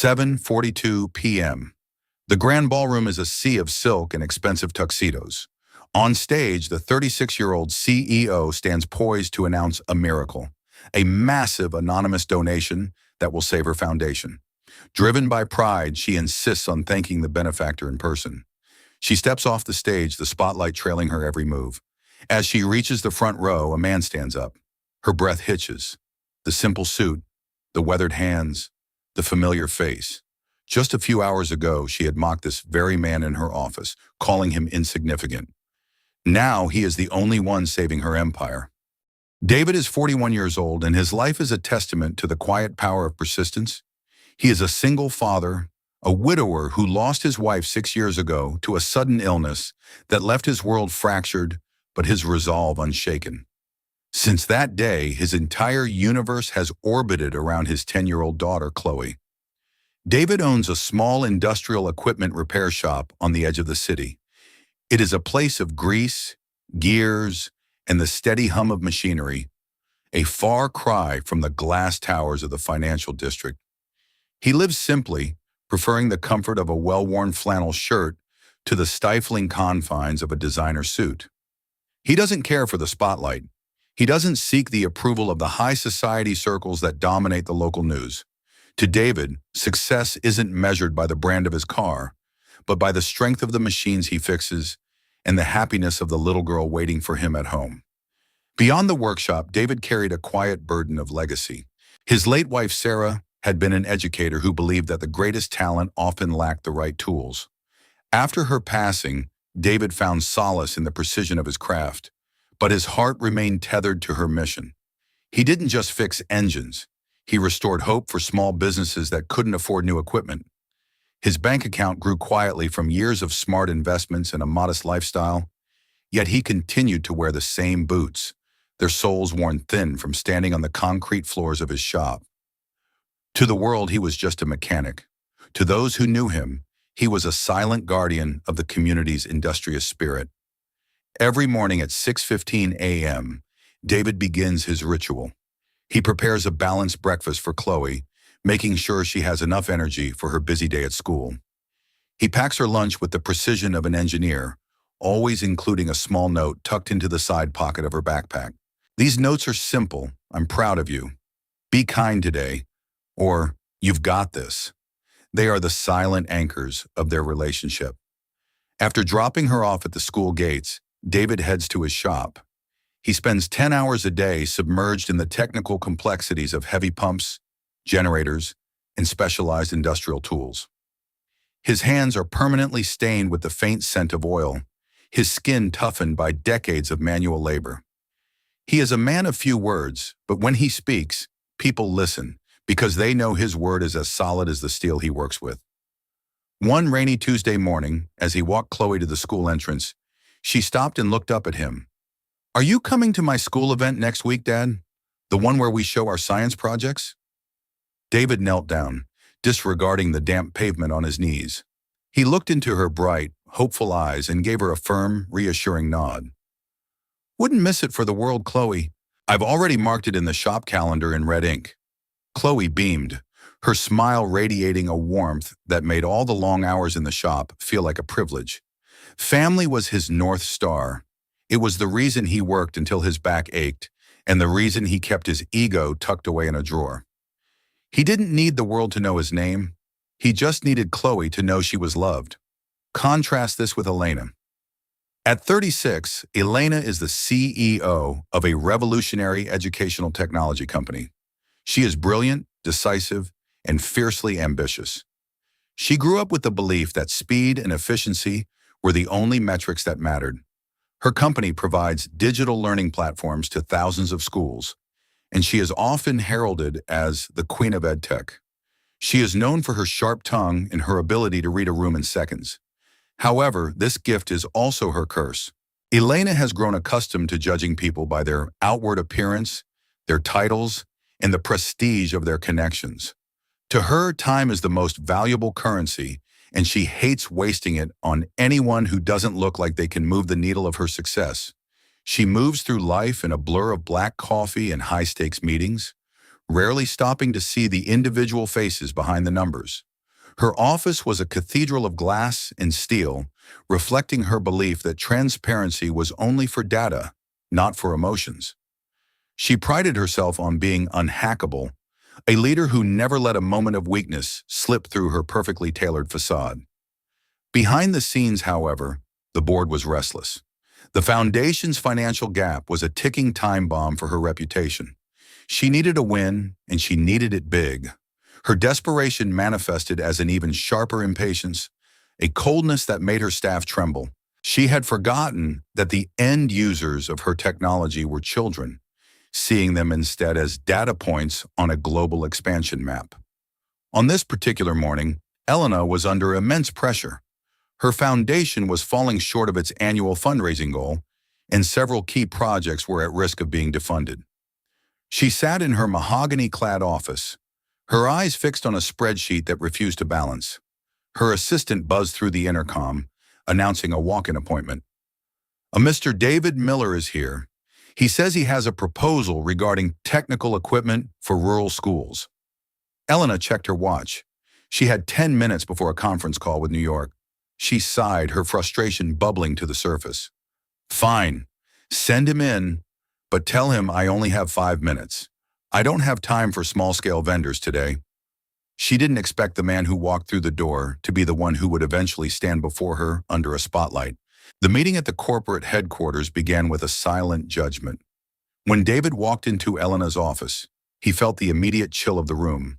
7:42 p.m. The Grand Ballroom is a sea of silk and expensive tuxedos. On stage, the 36-year-old CEO stands poised to announce a miracle, a massive anonymous donation that will save her foundation. Driven by pride, she insists on thanking the benefactor in person. She steps off the stage, the spotlight trailing her every move. As she reaches the front row, a man stands up. Her breath hitches. The simple suit, the weathered hands, the familiar face. Just a few hours ago, she had mocked this very man in her office, calling him insignificant. Now he is the only one saving her empire. David is 41 years old, and his life is a testament to the quiet power of persistence. He is a single father, a widower who lost his wife 6 years ago to a sudden illness that left his world fractured, but his resolve unshaken. Since that day, his entire universe has orbited around his 10-year-old daughter, Chloe. David owns a small industrial equipment repair shop on the edge of the city. It is a place of grease, gears, and the steady hum of machinery, a far cry from the glass towers of the financial district. He lives simply, preferring the comfort of a well-worn flannel shirt to the stifling confines of a designer suit. He doesn't care for the spotlight. He doesn't seek the approval of the high society circles that dominate the local news. To David, success isn't measured by the brand of his car, but by the strength of the machines he fixes and the happiness of the little girl waiting for him at home. Beyond the workshop, David carried a quiet burden of legacy. His late wife, Sarah, had been an educator who believed that the greatest talent often lacked the right tools. After her passing, David found solace in the precision of his craft, but his heart remained tethered to her mission. He didn't just fix engines. He restored hope for small businesses that couldn't afford new equipment. His bank account grew quietly from years of smart investments and a modest lifestyle, yet he continued to wear the same boots, their soles worn thin from standing on the concrete floors of his shop. To the world, he was just a mechanic. To those who knew him, he was a silent guardian of the community's industrious spirit. Every morning at 6:15 a.m., David begins his ritual. He prepares a balanced breakfast for Chloe, making sure she has enough energy for her busy day at school. He packs her lunch with the precision of an engineer, always including a small note tucked into the side pocket of her backpack. These notes are simple. I'm proud of you. Be kind today. Or, you've got this. They are the silent anchors of their relationship. After dropping her off at the school gates, David heads to his shop. He spends 10 hours a day submerged in the technical complexities of heavy pumps, generators, and specialized industrial tools. His hands are permanently stained with the faint scent of oil, his skin toughened by decades of manual labor. He is a man of few words, but when he speaks, people listen, because they know his word is as solid as the steel he works with. One rainy Tuesday morning, as he walked Chloe to the school entrance, she stopped and looked up at him. "Are you coming to my school event next week, Dad? The one where we show our science projects?" David knelt down, disregarding the damp pavement on his knees. He looked into her bright, hopeful eyes and gave her a firm, reassuring nod. "Wouldn't miss it for the world, Chloe. I've already marked it in the shop calendar in red ink." Chloe beamed, her smile radiating a warmth that made all the long hours in the shop feel like a privilege. Family was his North Star. It was the reason he worked until his back ached, and the reason he kept his ego tucked away in a drawer. He didn't need the world to know his name. He just needed Chloe to know she was loved. Contrast this with Elena. At 36, Elena is the CEO of a revolutionary educational technology company. She is brilliant, decisive, and fiercely ambitious. She grew up with the belief that speed and efficiency were the only metrics that mattered. Her company provides digital learning platforms to thousands of schools, and she is often heralded as the Queen of EdTech. She is known for her sharp tongue and her ability to read a room in seconds. However, this gift is also her curse. Elena has grown accustomed to judging people by their outward appearance, their titles, and the prestige of their connections. To her, time is the most valuable currency, and she hates wasting it on anyone who doesn't look like they can move the needle of her success. She moves through life in a blur of black coffee and high-stakes meetings, rarely stopping to see the individual faces behind the numbers. Her office was a cathedral of glass and steel, reflecting her belief that transparency was only for data, not for emotions. She prided herself on being unhackable, a leader who never let a moment of weakness slip through her perfectly tailored facade. Behind the scenes, however, the board was restless. The foundation's financial gap was a ticking time bomb for her reputation. She needed a win, and she needed it big. Her desperation manifested as an even sharper impatience, a coldness that made her staff tremble. She had forgotten that the end users of her technology were children, seeing them instead as data points on a global expansion map. On this particular morning, Elena was under immense pressure. Her foundation was falling short of its annual fundraising goal, and several key projects were at risk of being defunded. She sat in her mahogany-clad office, her eyes fixed on a spreadsheet that refused to balance. Her assistant buzzed through the intercom, announcing a walk-in appointment. "A Mr. David Miller is here. He says he has a proposal regarding technical equipment for rural schools." Elena checked her watch. She had 10 minutes before a conference call with New York. She sighed, her frustration bubbling to the surface. "Fine, send him in, but tell him I only have 5 minutes. I don't have time for small-scale vendors today." She didn't expect the man who walked through the door to be the one who would eventually stand before her under a spotlight. The meeting at the corporate headquarters began with a silent judgment. When David walked into Elena's office, he felt the immediate chill of the room.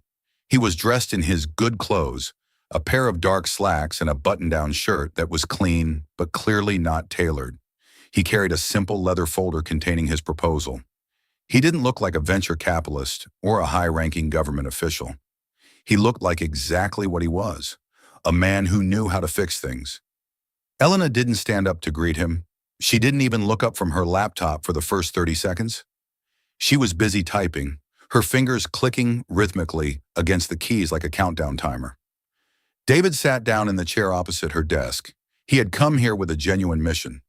He was dressed in his good clothes, a pair of dark slacks and a button-down shirt that was clean but clearly not tailored. He carried a simple leather folder containing his proposal. He didn't look like a venture capitalist or a high-ranking government official. He looked like exactly what he was, a man who knew how to fix things. Elena didn't stand up to greet him. She didn't even look up from her laptop for the first 30 seconds. She was busy typing, her fingers clicking rhythmically against the keys like a countdown timer. David sat down in the chair opposite her desk. He had come here with a genuine mission.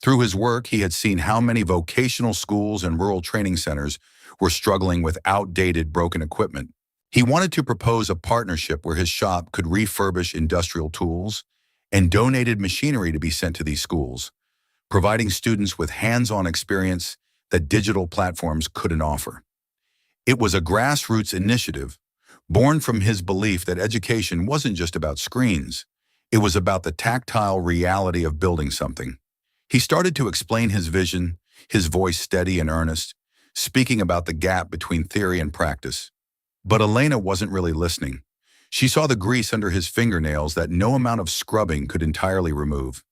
Through his work, he had seen how many vocational schools and rural training centers were struggling with outdated, broken equipment. He wanted to propose a partnership where his shop could refurbish industrial tools and donated machinery to be sent to these schools, providing students with hands-on experience that digital platforms couldn't offer. It was a grassroots initiative, born from his belief that education wasn't just about screens. It was about the tactile reality of building something. He started to explain his vision, his voice steady and earnest, speaking about the gap between theory and practice. But Elena wasn't really listening. She saw the grease under his fingernails that no amount of scrubbing could entirely remove.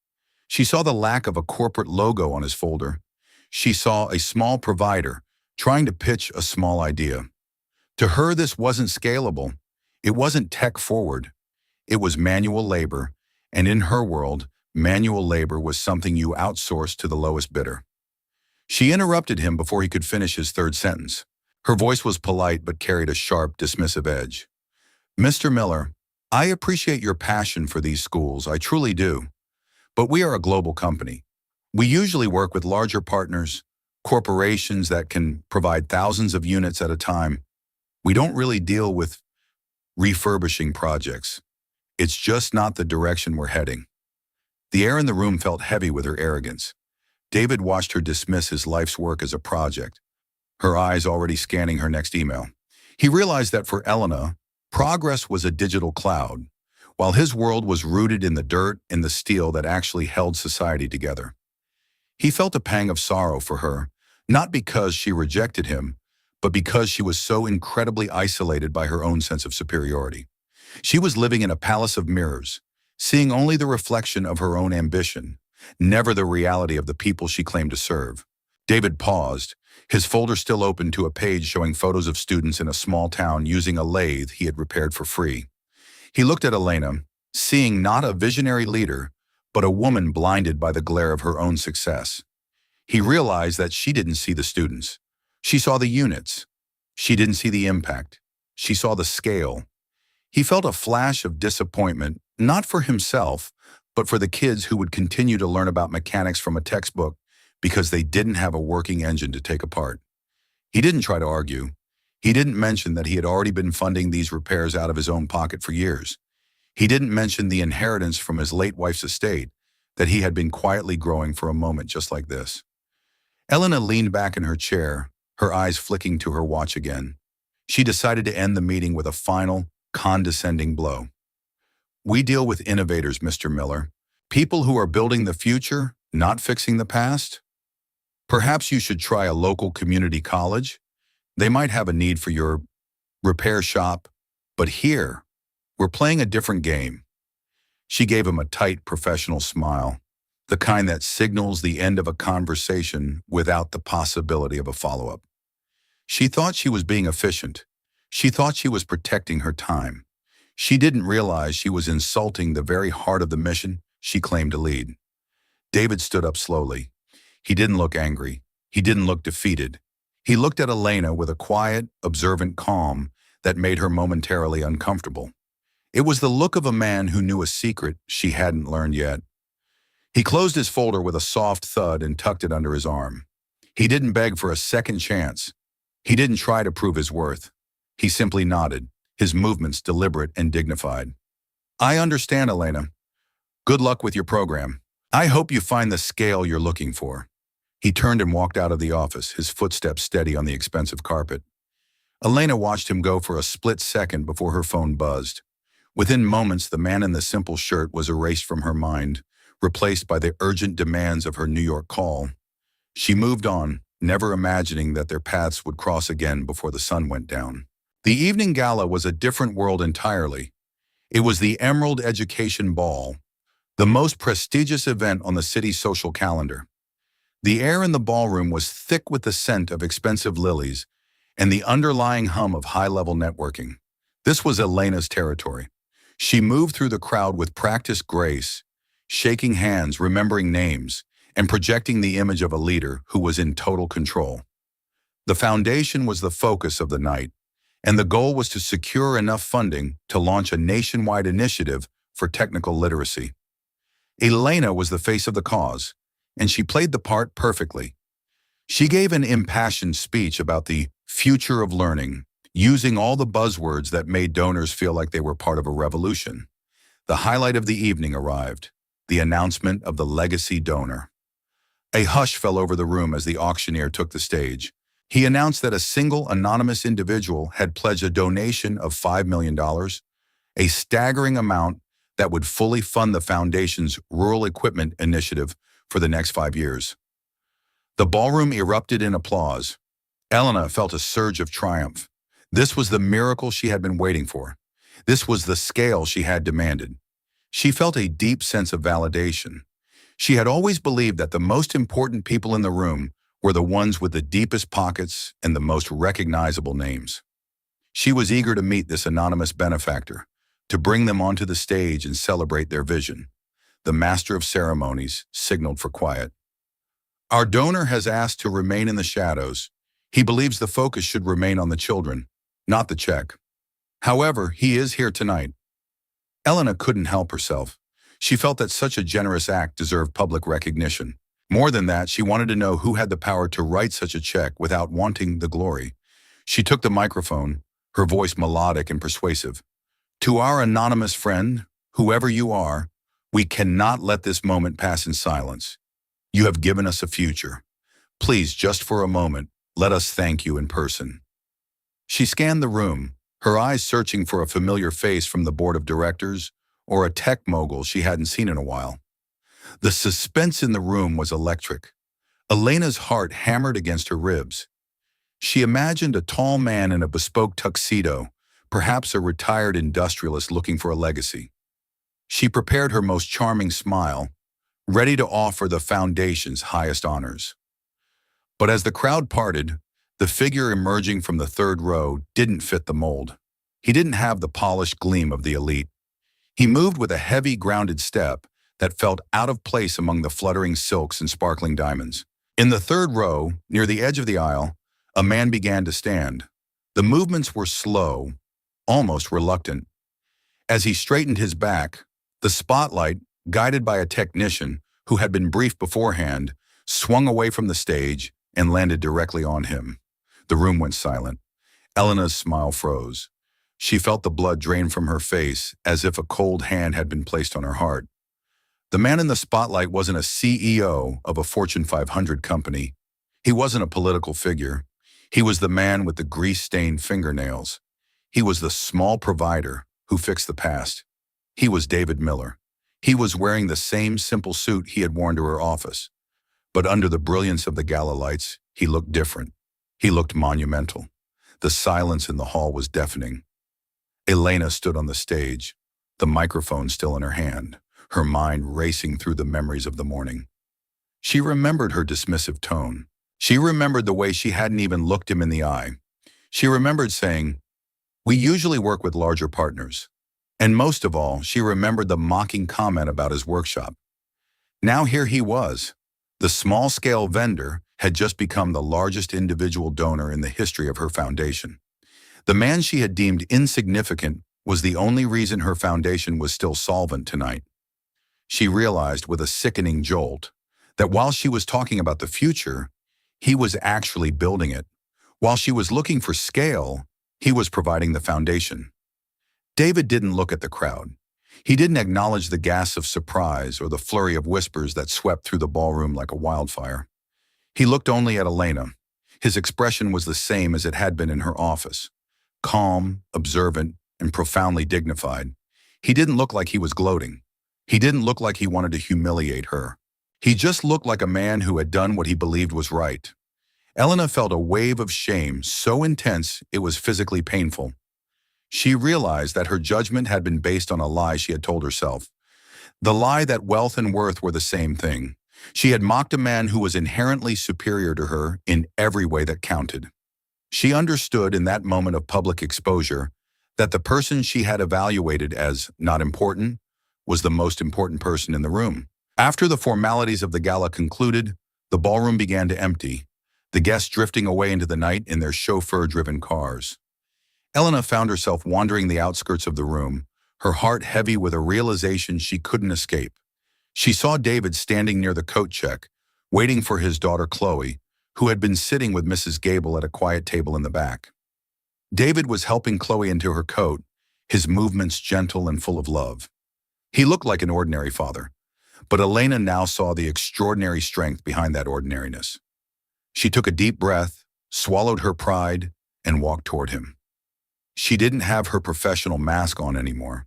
She saw the lack of a corporate logo on his folder. She saw a small provider trying to pitch a small idea. To her, this wasn't scalable. It wasn't tech-forward. It was manual labor, and in her world, manual labor was something you outsourced to the lowest bidder. She interrupted him before he could finish his third sentence. Her voice was polite but carried a sharp, dismissive edge. "Mr. Miller, I appreciate your passion for these schools, I truly do. But we are a global company. We usually work with larger partners, corporations that can provide thousands of units at a time. We don't really deal with refurbishing projects. It's just not the direction we're heading." The air in the room felt heavy with her arrogance. David watched her dismiss his life's work as a project, her eyes already scanning her next email. He realized that for Elena, progress was a digital cloud, while his world was rooted in the dirt and the steel that actually held society together. He felt a pang of sorrow for her, not because she rejected him, but because she was so incredibly isolated by her own sense of superiority. She was living in a palace of mirrors, seeing only the reflection of her own ambition, never the reality of the people she claimed to serve. David paused, his folder still open to a page showing photos of students in a small town using a lathe he had repaired for free. He looked at Elena, seeing not a visionary leader, but a woman blinded by the glare of her own success. He realized that she didn't see the students. She saw the units. She didn't see the impact. She saw the scale. He felt a flash of disappointment, not for himself, but for the kids who would continue to learn about mechanics from a textbook because they didn't have a working engine to take apart. He didn't try to argue. He didn't mention that he had already been funding these repairs out of his own pocket for years. He didn't mention the inheritance from his late wife's estate that he had been quietly growing for a moment just like this. Elena leaned back in her chair, her eyes flicking to her watch again. She decided to end the meeting with a final, condescending blow. We deal with innovators, Mr. Miller. People who are building the future, not fixing the past. Perhaps you should try a local community college. They might have a need for your repair shop. But here, we're playing a different game. She gave him a tight, professional smile, the kind that signals the end of a conversation without the possibility of a follow-up. She thought she was being efficient. She thought she was protecting her time. She didn't realize she was insulting the very heart of the mission she claimed to lead. David stood up slowly. He didn't look angry. He didn't look defeated. He looked at Elena with a quiet, observant calm that made her momentarily uncomfortable. It was the look of a man who knew a secret she hadn't learned yet. He closed his folder with a soft thud and tucked it under his arm. He didn't beg for a second chance. He didn't try to prove his worth. He simply nodded, his movements deliberate and dignified. I understand, Elena. Good luck with your program. I hope you find the scale you're looking for. He turned and walked out of the office, his footsteps steady on the expensive carpet. Elena watched him go for a split second before her phone buzzed. Within moments, the man in the simple shirt was erased from her mind, replaced by the urgent demands of her New York call. She moved on, never imagining that their paths would cross again before the sun went down. The evening gala was a different world entirely. It was the Emerald Education Ball, the most prestigious event on the city's social calendar. The air in the ballroom was thick with the scent of expensive lilies and the underlying hum of high-level networking. This was Elena's territory. She moved through the crowd with practiced grace, shaking hands, remembering names, and projecting the image of a leader who was in total control. The foundation was the focus of the night, and the goal was to secure enough funding to launch a nationwide initiative for technical literacy. Elena was the face of the cause, and she played the part perfectly. She gave an impassioned speech about the future of learning, using all the buzzwords that made donors feel like they were part of a revolution. The highlight of the evening arrived, the announcement of the legacy donor. A hush fell over the room as the auctioneer took the stage. He announced that a single anonymous individual had pledged a donation of $5 million, a staggering amount that would fully fund the foundation's rural equipment initiative for the next 5 years. The ballroom erupted in applause. Elena felt a surge of triumph. This was the miracle she had been waiting for. This was the scale she had demanded. She felt a deep sense of validation. She had always believed that the most important people in the room were the ones with the deepest pockets and the most recognizable names. She was eager to meet this anonymous benefactor, to bring them onto the stage and celebrate their vision. The master of ceremonies signaled for quiet. Our donor has asked to remain in the shadows. He believes the focus should remain on the children, not the check. However, he is here tonight. Elena couldn't help herself. She felt that such a generous act deserved public recognition. More than that, she wanted to know who had the power to write such a check without wanting the glory. She took the microphone, her voice melodic and persuasive. To our anonymous friend, whoever you are, we cannot let this moment pass in silence. You have given us a future. Please, just for a moment, let us thank you in person. She scanned the room, her eyes searching for a familiar face from the board of directors or a tech mogul she hadn't seen in a while. The suspense in the room was electric. Elena's heart hammered against her ribs. She imagined a tall man in a bespoke tuxedo, perhaps a retired industrialist looking for a legacy. She prepared her most charming smile, ready to offer the foundation's highest honors. But as the crowd parted, the figure emerging from the third row didn't fit the mold. He didn't have the polished gleam of the elite. He moved with a heavy, grounded step that felt out of place among the fluttering silks and sparkling diamonds. In the third row, near the edge of the aisle, a man began to stand. The movements were slow, almost reluctant. As he straightened his back, the spotlight, guided by a technician who had been briefed beforehand, swung away from the stage and landed directly on him. The room went silent. Elena's smile froze. She felt the blood drain from her face as if a cold hand had been placed on her heart. The man in the spotlight wasn't a CEO of a Fortune 500 company. He wasn't a political figure. He was the man with the grease-stained fingernails. He was the small provider who fixed the past. He was David Miller. He was wearing the same simple suit he had worn to her office. But under the brilliance of the gala lights, he looked different. He looked monumental. The silence in the hall was deafening. Elena stood on the stage, the microphone still in her hand, her mind racing through the memories of the morning. She remembered her dismissive tone. She remembered the way she hadn't even looked him in the eye. She remembered saying, "We usually work with larger partners." And most of all, she remembered the mocking comment about his workshop. Now here he was. The small-scale vendor had just become the largest individual donor in the history of her foundation. The man she had deemed insignificant was the only reason her foundation was still solvent tonight. She realized with a sickening jolt that while she was talking about the future, he was actually building it. While she was looking for scale, he was providing the foundation. David didn't look at the crowd. He didn't acknowledge the gasps of surprise or the flurry of whispers that swept through the ballroom like a wildfire. He looked only at Elena. His expression was the same as it had been in her office. Calm, observant, and profoundly dignified. He didn't look like he was gloating. He didn't look like he wanted to humiliate her. He just looked like a man who had done what he believed was right. Elena felt a wave of shame so intense it was physically painful. She realized that her judgment had been based on a lie she had told herself. The lie that wealth and worth were the same thing. She had mocked a man who was inherently superior to her in every way that counted. She understood in that moment of public exposure that the person she had evaluated as not important was the most important person in the room. After the formalities of the gala concluded, the ballroom began to empty, the guests drifting away into the night in their chauffeur-driven cars. Elena found herself wandering the outskirts of the room, her heart heavy with a realization she couldn't escape. She saw David standing near the coat check, waiting for his daughter Chloe, who had been sitting with Mrs. Gable at a quiet table in the back. David was helping Chloe into her coat, his movements gentle and full of love. He looked like an ordinary father, but Elena now saw the extraordinary strength behind that ordinariness. She took a deep breath, swallowed her pride, and walked toward him. She didn't have her professional mask on anymore.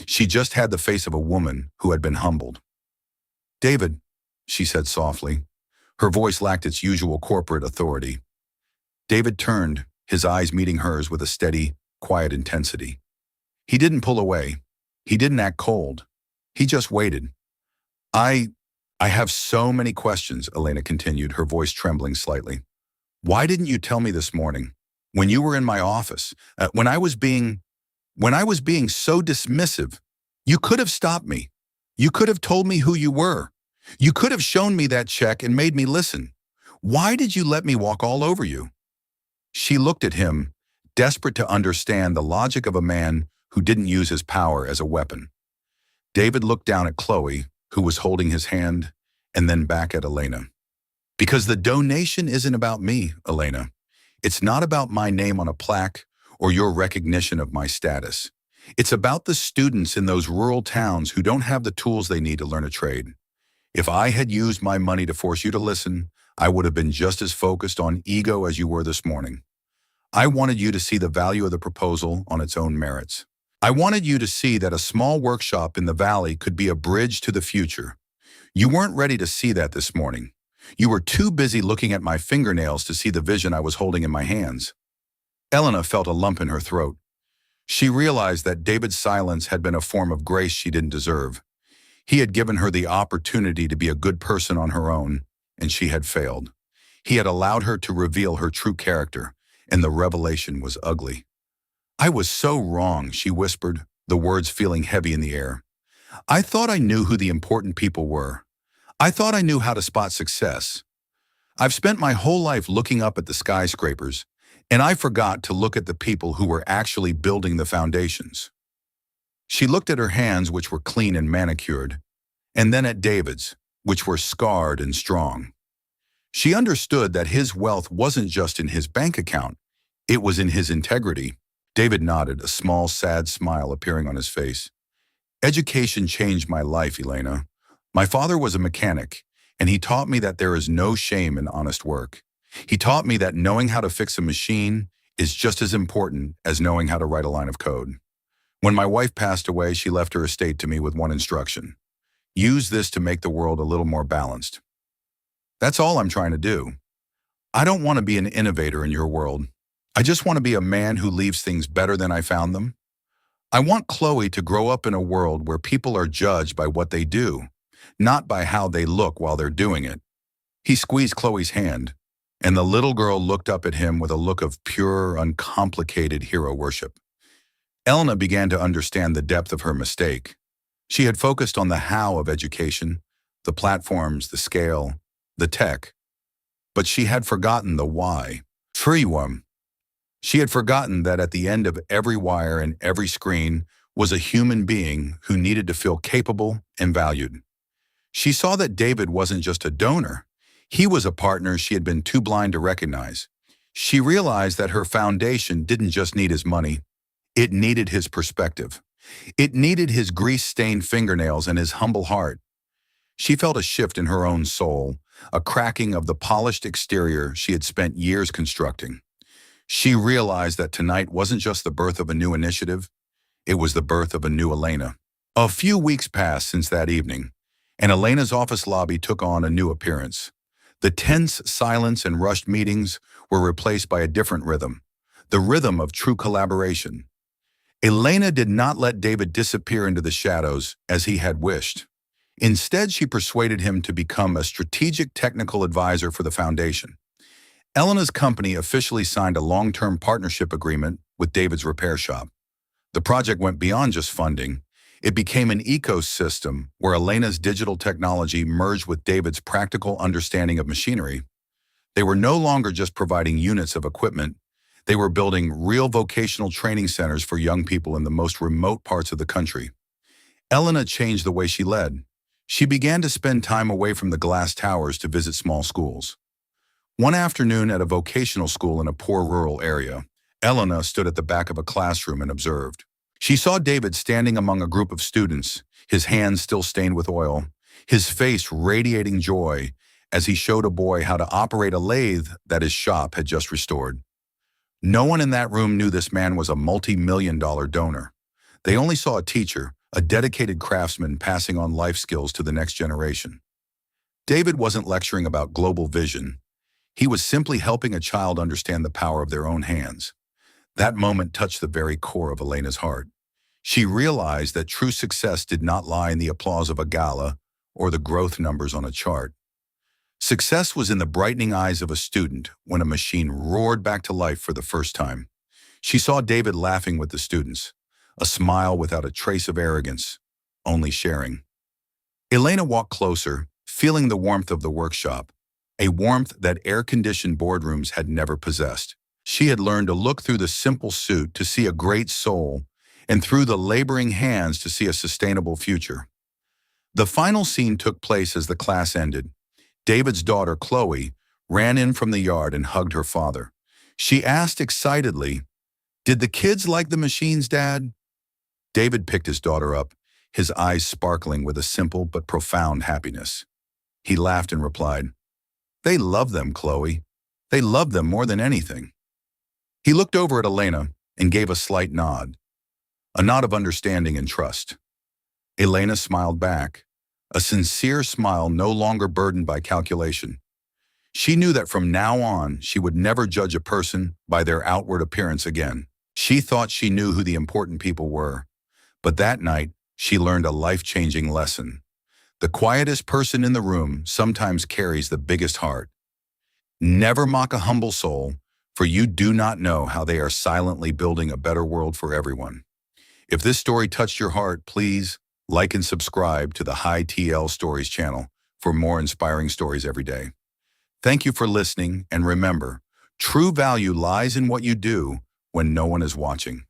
She just had the face of a woman who had been humbled. "David," she said softly. Her voice lacked its usual corporate authority. David turned, his eyes meeting hers with a steady, quiet intensity. He didn't pull away. He didn't act cold. He just waited. I have so many questions," Elena continued, her voice trembling slightly. "Why didn't you tell me this morning? When you were in my office, when I was being so dismissive, you could have stopped me. You could have told me who you were. You could have shown me that check and made me listen. Why did you let me walk all over you?" She looked at him, desperate to understand the logic of a man who didn't use his power as a weapon. David looked down at Chloe, who was holding his hand, and then back at Elena. "Because the donation isn't about me, Elena. It's not about my name on a plaque or your recognition of my status. It's about the students in those rural towns who don't have the tools they need to learn a trade. If I had used my money to force you to listen, I would have been just as focused on ego as you were this morning. I wanted you to see the value of the proposal on its own merits. I wanted you to see that a small workshop in the valley could be a bridge to the future. You weren't ready to see that this morning. You were too busy looking at my fingernails to see the vision I was holding in my hands." Elena felt a lump in her throat. She realized that David's silence had been a form of grace she didn't deserve. He had given her the opportunity to be a good person on her own, and she had failed. He had allowed her to reveal her true character, and the revelation was ugly. "I was so wrong," she whispered, the words feeling heavy in the air. "I thought I knew who the important people were. I thought I knew how to spot success. I've spent my whole life looking up at the skyscrapers, and I forgot to look at the people who were actually building the foundations." She looked at her hands, which were clean and manicured, and then at David's, which were scarred and strong. She understood that his wealth wasn't just in his bank account, it was in his integrity. David nodded, a small, sad smile appearing on his face. Education changed my life, Elena. My father was a mechanic, and he taught me that there is no shame in honest work. He taught me that knowing how to fix a machine is just as important as knowing how to write a line of code. When my wife passed away, she left her estate to me with one instruction: use this to make the world a little more balanced. That's all I'm trying to do. I don't want to be an innovator in your world. I just want to be a man who leaves things better than I found them. I want Chloe to grow up in a world where people are judged by what they do, not by how they look while they're doing it. He squeezed Chloe's hand, and the little girl looked up at him with a look of pure, uncomplicated hero worship. Elena began to understand the depth of her mistake. She had focused on the how of education, the platforms, the scale, the tech, but she had forgotten the why. Freeworm. She had forgotten that at the end of every wire and every screen was a human being who needed to feel capable and valued. She saw that David wasn't just a donor. He was a partner she had been too blind to recognize. She realized that her foundation didn't just need his money. It needed his perspective. It needed his grease-stained fingernails and his humble heart. She felt a shift in her own soul, a cracking of the polished exterior she had spent years constructing. She realized that tonight wasn't just the birth of a new initiative, it was the birth of a new Elena. A few weeks passed since that evening, and Elena's office lobby took on a new appearance. The tense silence and rushed meetings were replaced by a different rhythm, the rhythm of true collaboration. Elena did not let David disappear into the shadows as he had wished. Instead, she persuaded him to become a strategic technical advisor for the foundation. Elena's company officially signed a long-term partnership agreement with David's repair shop. The project went beyond just funding. It became an ecosystem where Elena's digital technology merged with David's practical understanding of machinery. They were no longer just providing units of equipment. They were building real vocational training centers for young people in the most remote parts of the country. Elena changed the way she led. She began to spend time away from the glass towers to visit small schools. One afternoon at a vocational school in a poor rural area, Elena stood at the back of a classroom and observed. She saw David standing among a group of students, his hands still stained with oil, his face radiating joy as he showed a boy how to operate a lathe that his shop had just restored. No one in that room knew this man was a multi-million-dollar donor. They only saw a teacher, a dedicated craftsman passing on life skills to the next generation. David wasn't lecturing about global vision. He was simply helping a child understand the power of their own hands. That moment touched the very core of Elena's heart. She realized that true success did not lie in the applause of a gala or the growth numbers on a chart. Success was in the brightening eyes of a student when a machine roared back to life for the first time. She saw David laughing with the students, a smile without a trace of arrogance, only sharing. Elena walked closer, feeling the warmth of the workshop, a warmth that air-conditioned boardrooms had never possessed. She had learned to look through the simple suit to see a great soul, and through the laboring hands to see a sustainable future. The final scene took place as the class ended. David's daughter, Chloe, ran in from the yard and hugged her father. She asked excitedly, "Did the kids like the machines, Dad?" David picked his daughter up, his eyes sparkling with a simple but profound happiness. He laughed and replied, "They love them, Chloe. They love them more than anything." He looked over at Elena and gave a slight nod, a nod of understanding and trust. Elena smiled back, a sincere smile no longer burdened by calculation. She knew that from now on, she would never judge a person by their outward appearance again. She thought she knew who the important people were, but that night, she learned a life-changing lesson. The quietest person in the room sometimes carries the biggest heart. Never mock a humble soul, for you do not know how they are silently building a better world for everyone. If this story touched your heart, please like and subscribe to the High TL Stories channel for more inspiring stories every day. Thank you for listening, and remember, true value lies in what you do when no one is watching.